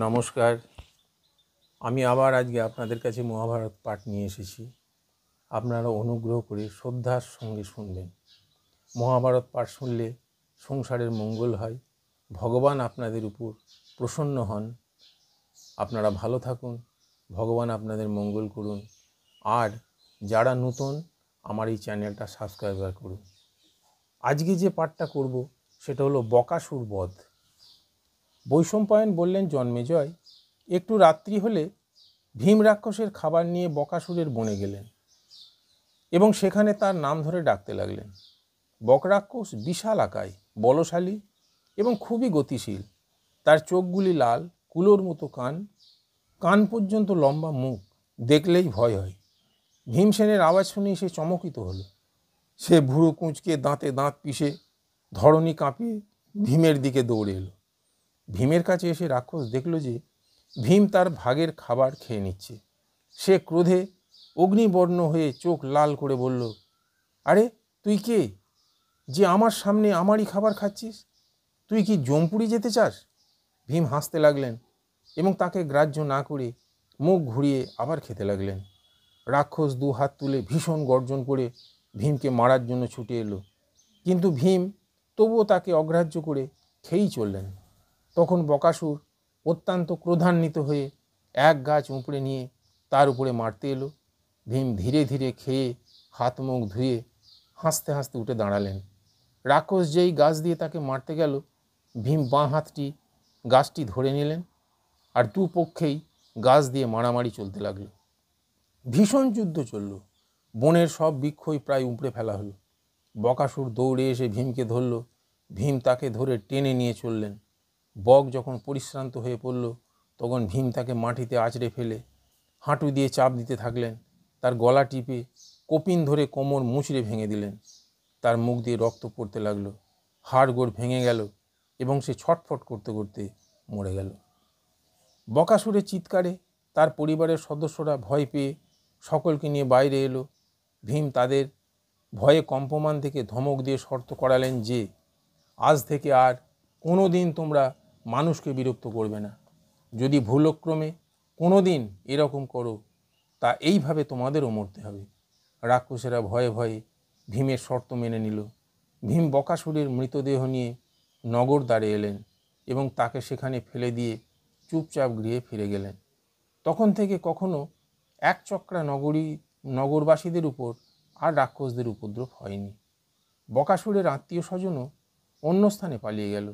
নমস্কার। আমি আবার আজকে আপনাদের কাছে মহাভারত পাঠ নিয়ে এসেছি। আপনারা অনুগ্রহ করে শ্রদ্ধার সঙ্গে শুনবেন। মহাভারত পাঠ শুনলে সংসারের মঙ্গল হয়, ভগবান আপনাদের উপর প্রসন্ন হন। আপনারা ভালো থাকুন, ভগবান আপনাদের মঙ্গল করুন। আর যারা নতুন, আমার এই চ্যানেলটা সাবস্ক্রাইব করুন। আজকে যে পাঠটা করব সেটা হলো বকাসুর বধ। বৈশম্পায়ন বললেন, জন্মেজয়, একটু রাত্রি হলে ভীম রাক্ষসের খাবার নিয়ে বকাসুরের বনে গেলেন এবং সেখানে তার নাম ধরে ডাকতে লাগলেন। বকরাক্ষস বিশাল আকায়, বলশালী এবং খুবই গতিশীল। তার চোখগুলি লাল, কুলোর মতো কান, কান পর্যন্ত লম্বা মুখ, দেখলেই ভয় হয়। ভীমসেনের আওয়াজ শুনেই সে চমকিত হলো। সে ভুরু কুঁচকে দাঁতে দাঁত পিষে ধরণী কাঁপিয়ে ভীমের দিকে দৌড়ে এলো। ভীমের কাছে এসে রাক্ষস দেখল যে ভীম তার ভাগের খাবার খেয়ে নিচ্ছে। সে ক্রোধে অগ্নিবর্ণ হয়ে চোখ লাল করে বলল, আরে তুই কে, যে আমার সামনে আমারই খাবার খাচ্ছিস? তুই কি জমপুরি যেতে চাস? ভীম হাসতে লাগলেন এবং তাকে গ্রাহ্য না করে মুখ ঘুরিয়ে আবার খেতে লাগলেন। রাক্ষস দু হাত তুলে ভীষণ গর্জন করে ভীমকে মারার জন্য ছুটে এলো, কিন্তু ভীম তবুও তাকে অগ্রাহ্য করে খেয়েই চললেন। তখন বকাসুর অত্যন্ত ক্রোধান্বিত হয়ে এক গাছ উপড়ে নিয়ে তার উপরে মারতে এলো। ভীম ধীরে ধীরে খেয়ে হাত মুখ ধুয়ে হাসতে হাসতে উঠে দাঁড়ালেন। রাক্ষস যেই গাছ দিয়ে তাকে মারতে গেল, ভীম বাঁ হাতটি গাছটি ধরে নিলেন আর দু পক্ষেই গাছ দিয়ে মারামারি চলতে লাগলো। ভীষণ যুদ্ধ চলল। বনের সব বৃক্ষই প্রায় উপড়ে ফেলা হলো। বকাসুর দৌড়ে এসে ভীমকে ধরল। ভীম তাকে ধরে টেনে নিয়ে চললেন। বক যখন পরিশ্রান্ত হয়ে পড়ল, তখন ভীম তাকে মাটিতে আঁচড়ে ফেলে হাঁটু দিয়ে চাপ দিতে থাকলেন। তার গলা টিপে কপিন ধরে কোমর মুচড়ে ভেঙে দিলেন। তার মুখ দিয়ে রক্ত পড়তে লাগলো, হাড়গোড় ভেঙে গেল এবং সে ছটফট করতে করতে মরে গেল। বকাসুরের চিৎকারে তার পরিবারের সদস্যরা ভয় পেয়ে সকলকে নিয়ে বাইরে এলো। ভীম তাদের ভয়ে কম্পমান থেকে ধমক দিয়ে শর্ত করালেন যে আজ থেকে আর কোনো দিন তোমরা মানুষকে বিরক্ত করবে না। যদি ভুলক্রমে কোনো দিন এরকম করো, তা এইভাবে তোমাদেরও মরতে হবে। রাক্ষসেরা ভয়ে ভয়ে ভীমের শর্ত মেনে নিল। ভীম বকাসুরের মৃতদেহ নিয়ে নগর দ্বারে এলেন এবং তাকে সেখানে ফেলে দিয়ে চুপচাপ গৃহে ফিরে গেলেন। তখন থেকে কখনো এক চক্রা নগরবাসীদের উপর আর রাক্ষসদের উপদ্রব হয়নি। বকাসুরের আত্মীয় স্বজনও অন্য স্থানে পালিয়ে গেল।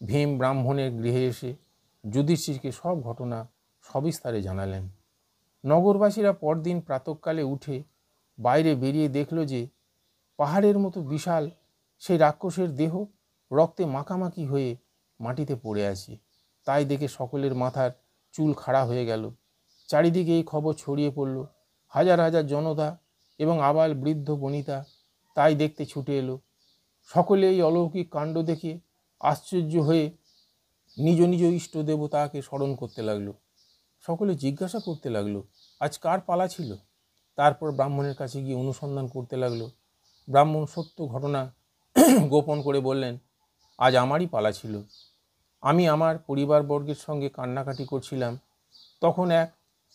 ভীম ব্রাহ্মণের গৃহে এসে যুধিষ্ঠিরকে সব ঘটনা সবিস্তারে জানালেন। নগরবাসীরা পরদিন প্রাতঃকালে উঠে বাইরে বেরিয়ে দেখল যে পাহাড়ের মতো বিশাল সেই রাক্ষসের দেহ রক্তে মাখামাখি হয়ে মাটিতে পড়ে আছে। তাই দেখে সকলের মাথার চুল খাড়া হয়ে গেল। চারিদিকে এই খবর ছড়িয়ে পড়ল। হাজার হাজার জনতা এবং আবাল বৃদ্ধ বনিতা তাই দেখতে ছুটে এলো। সকলে এই অলৌকিক কাণ্ড দেখে আশ্চর্য হয়ে নিজ নিজ ইষ্ট দেবতাকে স্মরণ করতে লাগলো। সকলে জিজ্ঞাসা করতে লাগলো, আজ কার পালা ছিল? তারপর ব্রাহ্মণের কাছে গিয়ে অনুসন্ধান করতে লাগলো। ব্রাহ্মণ সত্য ঘটনা গোপন করে বললেন, আজ আমারই পালা ছিল। আমি আমার পরিবারবর্গের সঙ্গে কান্নাকাটি করছিলাম। তখন এক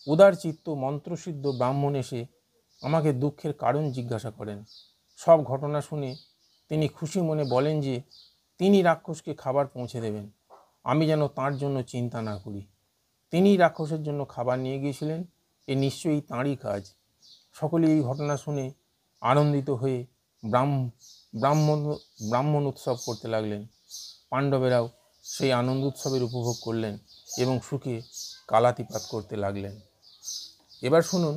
উদারচিত্ত মন্ত্রসিদ্ধ ব্রাহ্মণ এসে আমাকে দুঃখের কারণ জিজ্ঞাসা করেন। সব ঘটনা শুনে তিনি খুশি মনে বলেন যে তিনি রাক্ষসকে খাবার পৌঁছে দেবেন, আমি যেন তাঁর জন্য চিন্তা না করি। তিনিই রাক্ষসের জন্য খাবার নিয়ে গিয়েছিলেন, এ নিশ্চয়ই তাঁরই কাজ। সকলে এই ঘটনা শুনে আনন্দিত হয়ে ব্রাহ্মণ উৎসব করতে লাগলেন। পাণ্ডবেরাও সেই আনন্দ উৎসবের উপভোগ করলেন এবং সুখে কালাতিপাত করতে লাগলেন। এবার শুনুন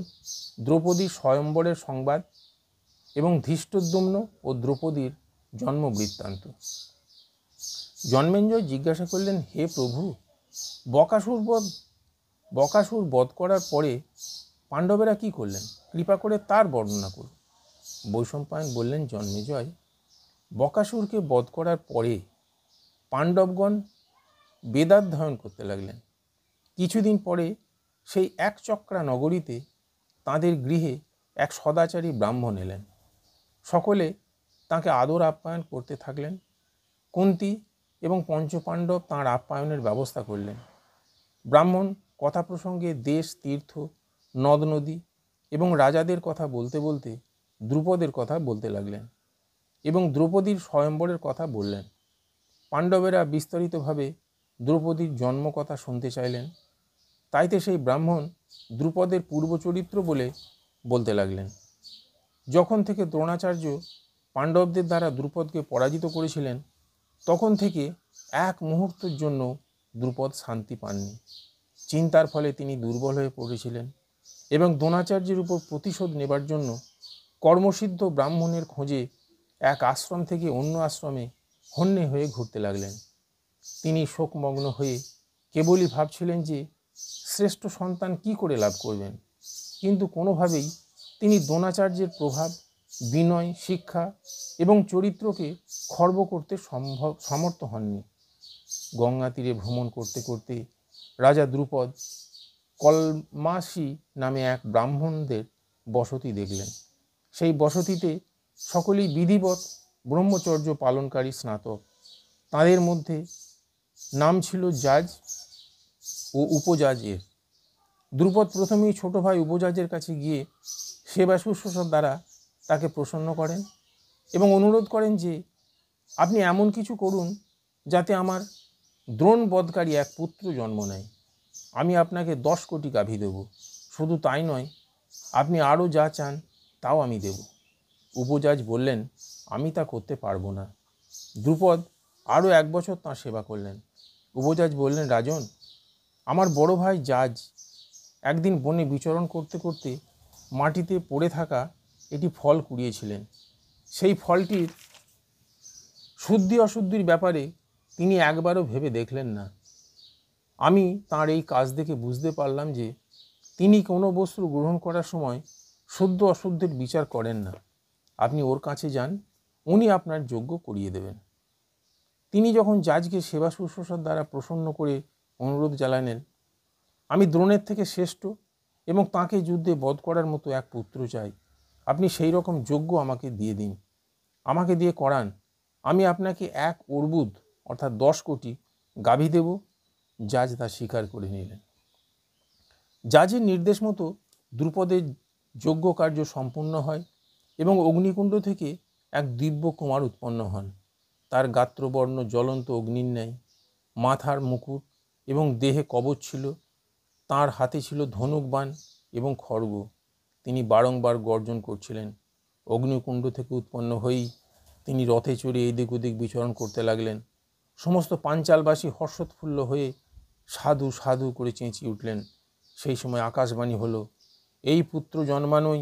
দ্রৌপদীর স্বয়ম্বরের সংবাদ এবং ধৃষ্টদ্যুম্ন ও দ্রৌপদীর জন্ম বৃত্তান্ত। জন্মেঞ্জয় জিজ্ঞাসা করলেন, হে প্রভু, বকাসুর বধ করার পরে পাণ্ডবেরা কি করলেন? কৃপা করে তার বর্ণনা করুন। বৈশম্পায়ন বললেন, জন্মেজয়, বকাসুরকে বধ করার পরে পাণ্ডবগণ বেদাধ্যয়ন করতে লাগলেন। কিছুদিন পরে সেই এক চক্রা নগরীতে তাঁদের গৃহে এক সদাচারী ব্রাহ্মণ এলেন। সকলে তাঁকে আদর আপ্যায়ন করতে থাকলেন। কুন্তী এবং পঞ্চপাণ্ডব তাঁর আপ্যায়নের ব্যবস্থা করলেন। ব্রাহ্মণ কথা প্রসঙ্গে দেশ, তীর্থ, নদ নদী এবং রাজাদের কথা বলতে বলতে দ্রুপদের কথা বলতে লাগলেন এবং দ্রৌপদীর স্বয়ম্বরের কথা বললেন। পাণ্ডবেরা বিস্তারিতভাবে দ্রৌপদীর জন্ম কথা শুনতে চাইলেন। তাইতে সেই ব্রাহ্মণ দ্রুপদের পূর্বচরিত্র বলতে লাগলেন। যখন থেকে দ্রোণাচার্য পাণ্ডবদের দ্বারা দ্রুপদকে পরাজিত করেছিলেন, তখন থেকে এক মুহূর্তের জন্য দ্রুপদ শান্তি পাননি। চিন্তার ফলে তিনি দুর্বল হয়ে পড়েছিলেন এবং দ্রোণাচার্যের উপর প্রতিশোধ নেবার জন্য কর্মসিদ্ধ ব্রাহ্মণের খোঁজে এক আশ্রম থেকে অন্য আশ্রমে হন্যে হয়ে ঘুরতে লাগলেন। তিনি শোকমগ্ন হয়ে কেবলই ভাবছিলেন যে শ্রেষ্ঠ সন্তান কি করে লাভ করবেন, কিন্তু কোনোভাবেই তিনি দ্রোণাচার্যের প্রভাব, বিনয়, শিক্ষা এবং চরিত্রকে খর্ব করতে সমর্থ হননি। গঙ্গা তীরে ভ্রমণ করতে করতে রাজা দ্রুপদ কলমাসী নামে এক ব্রাহ্মণদের বসতি দেখলেন। সেই বসতিতে সকলেই বিধিবৎ ব্রহ্মচর্য পালনকারী স্নাতক। তাদের মধ্যে নাম ছিল জাজ ও উপজাজের। দ্রুপদ প্রথমেই ছোট ভাই উপজাজের কাছে গিয়ে সেবা শুশ্রূষার দ্বারা তাকে প্রসন্ন করেন এবং অনুরোধ করেন যে আপনি এমন কিছু করুন যাতে আমার দ্রোণ বধকারী এক পুত্র জন্ম নেয়। আমি আপনাকে 10 কোটি গাভী দেব। শুধু তাই নয়, আপনি আরও যা চান তাও আমি দেব। উপজাজ বললেন, আমি তা করতে পারবো না। দ্রুপদ আরও 1 বছর তাঁর সেবা করলেন। উপজাজ বললেন, রাজন, আমার বড় ভাই জাজ একদিন বনে বিচরণ করতে করতে মাটিতে পড়ে থাকা একটি ফল কুড়িয়েছিলেন। সেই ফলটির শুদ্ধি অশুদ্ধির ব্যাপারে তিনি একবারও ভেবে দেখলেন না। আমি তাঁর এই কাজ দেখে বুঝতে পারলাম যে তিনি কোনো বস্তু গ্রহণ করার সময় শুদ্ধ অশুদ্ধের বিচার করেন না। আপনি ওর কাছে যান, উনি আপনার যোগ্য করিয়ে দেবেন। তিনি যখন জাজকে সেবা শুশ্রূষার দ্বারা প্রসন্ন করে অনুরোধ জানালেন, আমি দ্রোণের থেকে শ্রেষ্ঠ এবং তাঁকে যুদ্ধে বধ করার মতো এক পুত্র চাই। আপনি সেই রকম যোগ্য আমাকে দিয়ে দিন, আমাকে দিয়ে করান। আমি আপনাকে 1 অর্বুদ অর্থাৎ 10 কোটি গাভী দেব। জাজ তা স্বীকার করে নিলেন। জাজের নির্দেশ মতো দ্রুপদের যজ্ঞ কার্য সম্পূর্ণ হয় এবং অগ্নিকুণ্ড থেকে এক দিব্য কুমার উৎপন্ন হন। তার গাত্রবর্ণ জ্বলন্ত অগ্নির ন্যায়, মাথার মুকুট এবং দেহে কবচ ছিল। তাঁর হাতে ছিল ধনুক বাণ এবং খড়গ। তিনি বারংবার গর্জন করছিলেন। অগ্নিকুণ্ড থেকে উৎপন্ন হয়েই তিনি রথে চড়ে এদিক ওদিক বিচরণ করতে লাগলেন। সমস্ত পাঞ্চালবাসী হর্ষোৎফুল্ল হয়ে সাধু সাধু করে চেঁচিয়ে উঠলেন। সেই সময় আকাশবাণী হলো, এই পুত্র জন্মানোই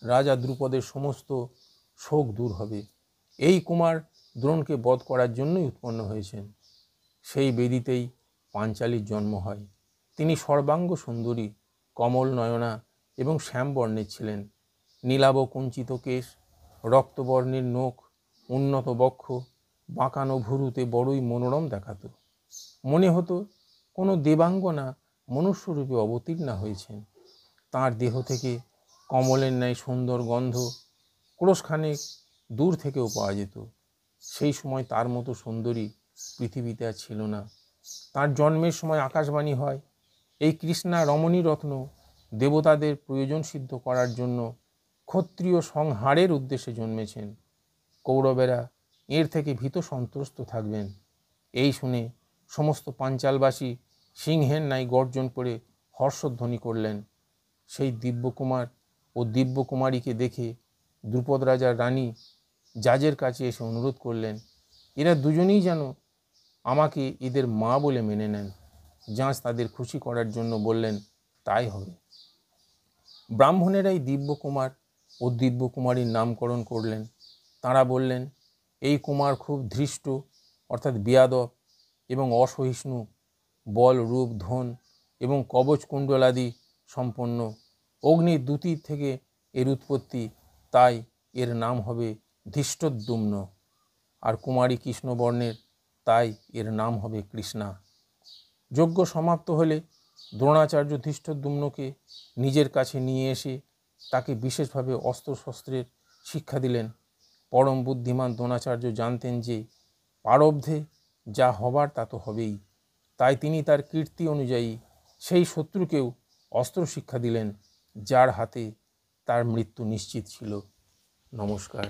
রাজা দ্রুপদের সমস্ত শোক দূর হবে। এই কুমার দ্রোণকে বধ করার জন্যই উৎপন্ন হয়েছেন। সেই বেদিতেই পাঞ্চালীর জন্ম হয়। তিনি সর্বাঙ্গ সুন্দরী, কমল নয়না এবং শ্যামবর্ণের ছিলেন। নীলাভ কুঞ্চিত কেশ, রক্তবর্ণের নখ, উন্নত বক্ষ, বাঁকানো ভুরুতে বড়ই মনোরম দেখাত। মনে হতো কোনো দেবাঙ্গনা মনুষ্যরূপে অবতীর্ণা হয়েছেন। তাঁর দেহ থেকে কমলের ন্যায় সুন্দর গন্ধ ক্রোশখানেক দূর থেকেও পাওয়া যেত। সেই সময় তার মতো সুন্দরী পৃথিবীতে আর ছিল না। তার জন্মের সময় আকাশবাণী হয়, এই কৃষ্ণা রমণী রত্ন দেবতাদের প্রয়োজন সিদ্ধ করার জন্য ক্ষত্রিয় সংহারের উদ্দেশ্যে জন্মেছেন। কৌরবেরা এর থেকে ভীত সন্ত্রস্ত থাকবেন। এই শুনে সমস্ত পাঞ্চালবাসী সিংহের ন্যায় গর্জন করে হর্ষধ্বনি করলেন। সেই দিব্যকুমার ও দিব্যকুমারীকে দেখে দ্রুপদ রাজার রানী জাজের কাছে এসে অনুরোধ করলেন, এরা দুজনেই যেন আমাকে এদের মা বলে মেনে নেন। জাজ তাদের খুশি করার জন্য বললেন, তাই হবে। ব্রাহ্মণেরাই দিব্যকুমার ও দিব্যকুমারীর নামকরণ করলেন। তাঁরা বললেন, এই কুমার খুব ধৃষ্ট অর্থাৎ বেয়াদব এবং অসহিষ্ণু, বল, রূপ, ধন এবং কবচ কুণ্ডলাদি সম্পন্ন। অগ্নির দ্যুতির থেকে এর উৎপত্তি, তাই এর নাম হবে ধৃষ্টদ্যুম্ন। আর কুমারী কৃষ্ণবর্ণের, তাই এর নাম হবে কৃষ্ণা। যজ্ঞ সমাপ্ত হলে দ্রোণাচার্য ধৃষ্টদ্যুম্নকে নিজের কাছে নিয়ে এসে তাকে বিশেষভাবে অস্ত্রশস্ত্রের শিক্ষা দিলেন। পরম বুদ্ধিমান দ্রোণাচার্য জানতেন যে প্রারব্ধে যা হবার তা তো হবেই, তাই তিনি তার কীর্তি অনুযায়ী সেই শত্রুকেও অস্ত্র শিক্ষা দিলেন যার হাতে তার মৃত্যু নিশ্চিত ছিল। নমস্কার।